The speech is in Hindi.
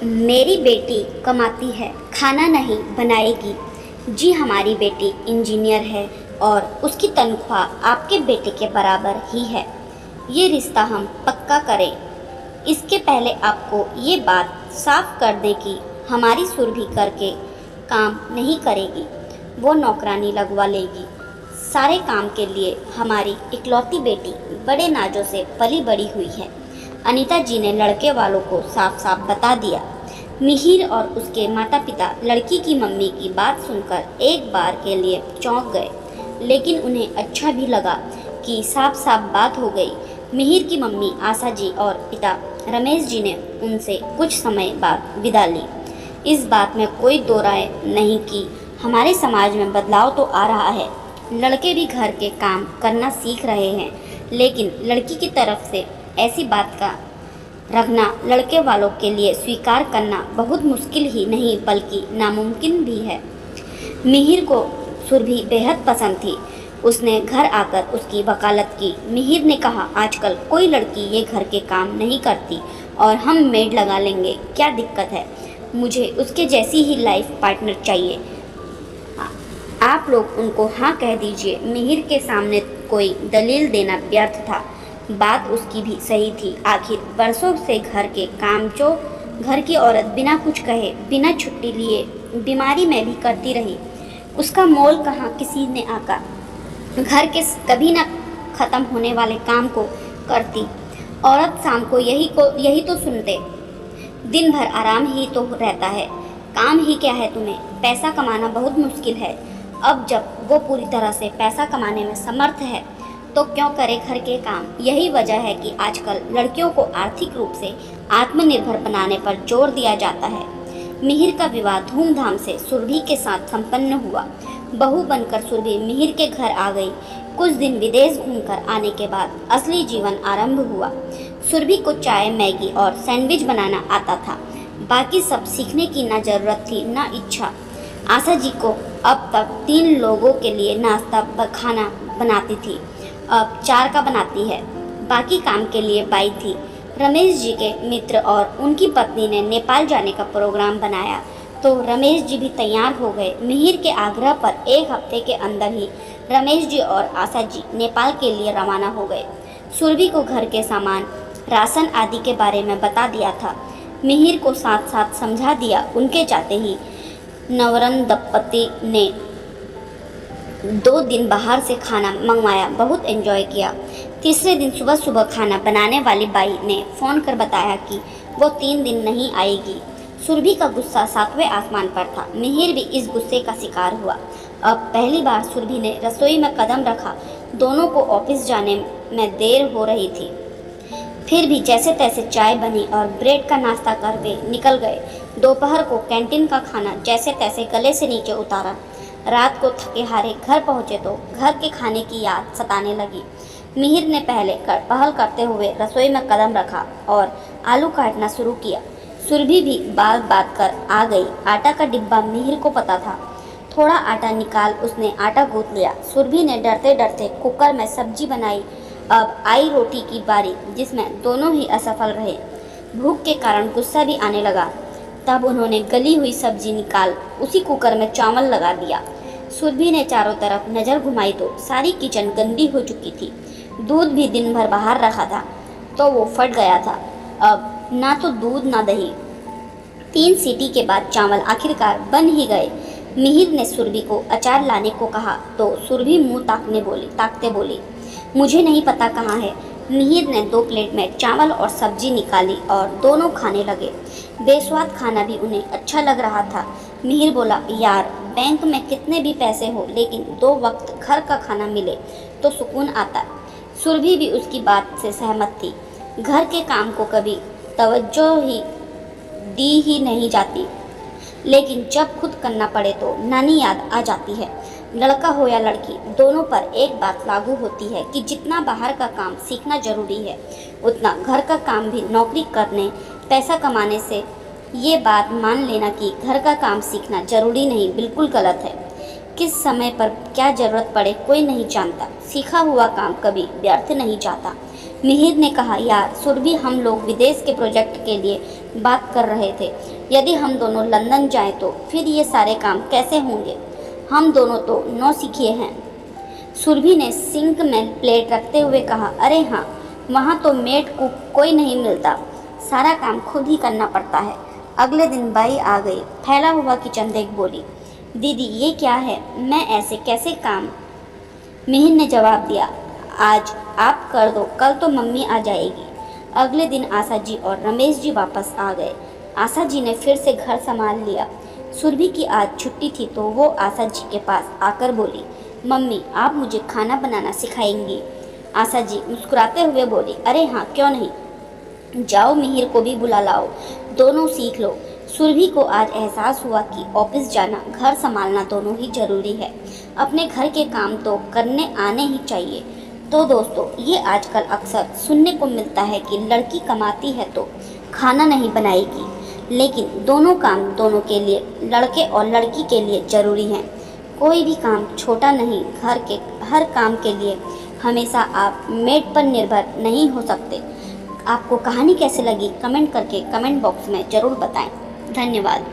मेरी बेटी कमाती है, खाना नहीं बनाएगी। जी हमारी बेटी इंजीनियर है और उसकी तनख्वाह आपके बेटे के बराबर ही है। ये रिश्ता हम पक्का करें। इसके पहले आपको ये बात साफ कर दें कि हमारी सुरभि करके काम नहीं करेगी, वो नौकरानी लगवा लेगी। सारे काम के लिए हमारी इकलौती बेटी बड़े नाजों से पली बड़ी हुई है। अनीता जी ने लड़के वालों को साफ साफ बता दिया। मिहिर और उसके माता पिता लड़की की मम्मी की बात सुनकर एक बार के लिए चौंक गए, लेकिन उन्हें अच्छा भी लगा कि साफ साफ बात हो गई। मिहिर की मम्मी आशा जी और पिता रमेश जी ने उनसे कुछ समय बाद विदा ली। इस बात में कोई दो राय नहीं कि हमारे समाज में बदलाव तो आ रहा है। लड़के भी घर के काम करना सीख रहे हैं, लेकिन लड़की की तरफ से ऐसी बात का रखना लड़के वालों के लिए स्वीकार करना बहुत मुश्किल ही नहीं बल्कि नामुमकिन भी है। मिहिर को सुरभि बेहद पसंद थी। उसने घर आकर उसकी वकालत की। मिहिर ने कहा, आजकल कोई लड़की ये घर के काम नहीं करती और हम मेड लगा लेंगे, क्या दिक्कत है। मुझे उसके जैसी ही लाइफ पार्टनर चाहिए। आप लोग उनको हाँ कह दीजिए। मिहिर के सामने कोई दलील देना व्यर्थ था। बात उसकी भी सही थी। आखिर बरसों से घर के काम जो घर की औरत बिना कुछ कहे, बिना छुट्टी लिए बीमारी में भी करती रही, उसका मोल कहाँ किसी ने आका। घर के कभी न ख़त्म होने वाले काम को करती औरत शाम को यही तो सुनते। दिन भर आराम ही तो रहता है, काम ही क्या है तुम्हें। पैसा कमाना बहुत मुश्किल है। अब जब वो पूरी तरह से पैसा कमाने में समर्थ है तो क्यों करे घर के काम। यही वजह है कि आजकल लड़कियों को आर्थिक रूप से आत्मनिर्भर बनाने पर जोर दिया जाता है। मिहिर का विवाह धूमधाम से सुरभि के साथ संपन्न हुआ। बहू बनकर सुरभि मिहिर के घर आ गई। कुछ दिन विदेश घूमकर आने के बाद असली जीवन आरंभ हुआ। सुरभि को चाय, मैगी और सैंडविच बनाना आता था। बाकी सब सीखने की ना जरूरत थी ना इच्छा। आशा जी को अब तक 3 लोगों के लिए नाश्ता खाना बनाती थी, अब 4 का बनाती है। बाकी काम के लिए बाई थी। रमेश जी के मित्र और उनकी पत्नी ने नेपाल जाने का प्रोग्राम बनाया तो रमेश जी भी तैयार हो गए। मिहिर के आग्रह पर 1 हफ्ते के अंदर ही रमेश जी और आशा जी नेपाल के लिए रवाना हो गए। सुरभि को घर के सामान, राशन आदि के बारे में बता दिया था। मिहिर को साथ साथ समझा दिया। उनके जाते ही नवरन दंपति ने 2 दिन बाहर से खाना मंगवाया, बहुत एंजॉय किया। तीसरे दिन सुबह सुबह खाना बनाने वाली बाई ने फ़ोन कर बताया कि वो 3 दिन नहीं आएगी। सुरभि का गुस्सा 7वें आसमान पर था। मिहिर भी इस गुस्से का शिकार हुआ। अब पहली बार सुरभि ने रसोई में कदम रखा। दोनों को ऑफिस जाने में देर हो रही थी, फिर भी जैसे तैसे चाय बनी और ब्रेड का नाश्ता करके निकल गए। दोपहर को कैंटीन का खाना जैसे तैसे गले से नीचे उतारा। रात को थके हारे घर पहुँचे तो घर के खाने की याद सताने लगी। मिहिर ने पहल करते हुए रसोई में कदम रखा और आलू काटना शुरू किया। सुरभि भी बात कर आ गई। आटा का डिब्बा मिहिर को पता था। थोड़ा आटा निकाल उसने आटा गूंथ लिया। सुरभि ने डरते डरते कुकर में सब्जी बनाई। अब आई रोटी की बारी, जिसमें दोनों ही असफल रहे। भूख के कारण गुस्सा भी आने लगा। तब उन्होंने गली हुई सब्जी निकाल उसी कुकर में चावल लगा दिया। सुरभि ने चारों तरफ नज़र घुमाई तो सारी किचन गंदी हो चुकी थी। दूध भी दिन भर बाहर रखा था तो वो फट गया था। अब ना तो दूध ना दही। 3 सीटी के बाद चावल आखिरकार बन ही गए। मिहिर ने सुरभि को अचार लाने को कहा तो सुरभि मुंह ताकते बोली, मुझे नहीं पता कहाँ है। मिहिर ने 2 प्लेट में चावल और सब्जी निकाली और दोनों खाने लगे। बेस्वाद खाना भी उन्हें अच्छा लग रहा था। मिहिर बोला, यार बैंक में कितने भी पैसे हो लेकिन 2 वक्त घर का खाना मिले तो सुकून आता। सुरभि भी उसकी बात से सहमत थी। घर के काम को कभी तवज्जो ही दी ही नहीं जाती, लेकिन जब खुद करना पड़े तो नानी याद आ जाती है। लड़का हो या लड़की, दोनों पर एक बात लागू होती है कि जितना बाहर का काम सीखना जरूरी है, उतना घर का काम भी नौकरी करने, पैसा कमाने से ये बात मान लेना कि घर का काम सीखना जरूरी नहीं, बिल्कुल गलत है। किस समय पर क्या ज़रूरत पड़े कोई नहीं जानता। सीखा हुआ काम कभी व्यर्थ नहीं जाता। मिहिर ने कहा, यार सुरभि, हम लोग विदेश के प्रोजेक्ट के लिए बात कर रहे थे। यदि हम दोनों लंदन जाएं तो फिर ये सारे काम कैसे होंगे? हम दोनों तो नौसिखिए हैं। सुरभि ने सिंक में प्लेट रखते हुए कहा, अरे हाँ, वहाँ तो मेड कुक कोई नहीं मिलता, सारा काम खुद ही करना पड़ता है। अगले दिन बाई आ गई, फैला हुआ किचन देख बोली, दीदी ये क्या है, मैं ऐसे कैसे काम? मिहिर ने जवाब दिया, आज आप कर दो, कल तो मम्मी आ जाएगी। अगले दिन आशा जी और रमेश जी वापस आ गए। आशा जी ने फिर से घर संभाल लिया। सुरभि की आज छुट्टी थी तो वो आशा जी के पास आकर बोली, मम्मी आप मुझे खाना बनाना सिखाएंगी? आशा जी मुस्कुराते हुए बोली, अरे हाँ, क्यों नहीं, जाओ मिहिर को भी बुला लाओ, दोनों सीख लो। सुरभि को आज एहसास हुआ कि ऑफिस जाना, घर संभालना दोनों ही जरूरी है। अपने घर के काम तो करने आने ही चाहिए। तो दोस्तों, ये आजकल अक्सर सुनने को मिलता है कि लड़की कमाती है तो खाना नहीं बनाएगी, लेकिन दोनों काम दोनों के लिए, लड़के और लड़की के लिए ज़रूरी हैं। कोई भी काम छोटा नहीं, घर के हर काम के लिए हमेशा आप मेड पर निर्भर नहीं हो सकते। आपको कहानी कैसे लगी कमेंट करके कमेंट बॉक्स में ज़रूर बताएं। धन्यवाद।